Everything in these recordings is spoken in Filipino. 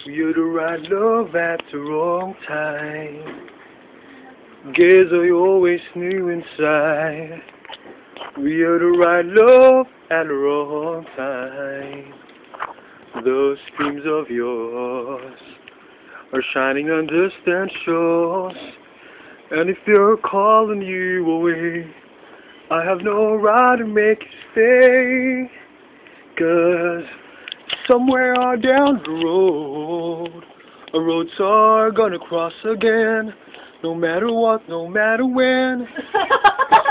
You're the right love at the wrong time. Guess I always knew inside. We are the right love at the wrong time. Those dreams of yours are shining on distant shores. And if you're calling you away, I have no right to make you stay. 'Cause somewhere on down the road, our roads are gonna cross again. No matter what, no matter when.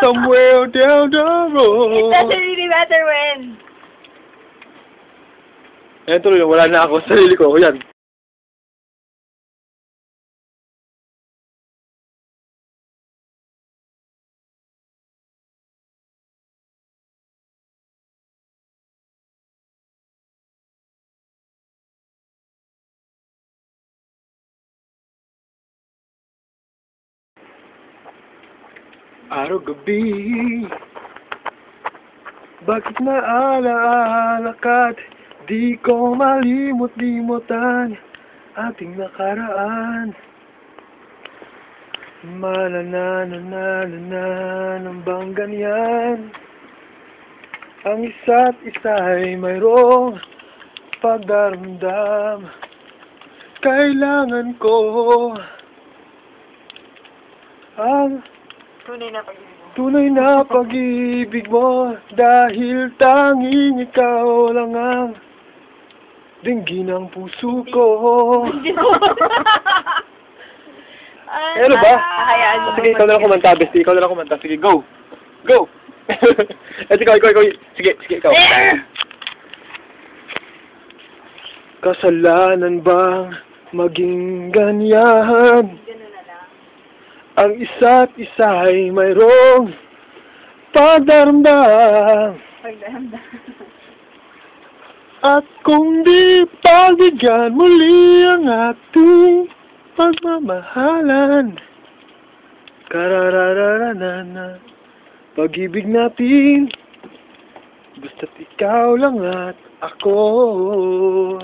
Somewhere down the road. It doesn't really matter when. Ayan, tuloy na. Wala na ako. Sarili ko. Yan. Araw-gabi, bakit naalaala ka't di ko malimot-limutan ating nakaraan? Mananananananan bang ganyan? Ang isa't isa'y mayroong pagdaramdam. Kailangan ko ang tunay na pag-ibig mo, dahil tanging ikaw lang ang dinggin ng puso ko. Ano ba? Sige, ikaw na lang kumanta, bestie. Ikaw na lang kumanta. Sige, go! Go! Ikaw. Sige, ikaw. Kasalanan bang maging ganyan? Ang isa't isa'y mayroong pagdaramdam. At kung di pagbigyan muli ang ating pagmamahalan, kararararana, pag-ibig natin, basta't ikaw lang at ako.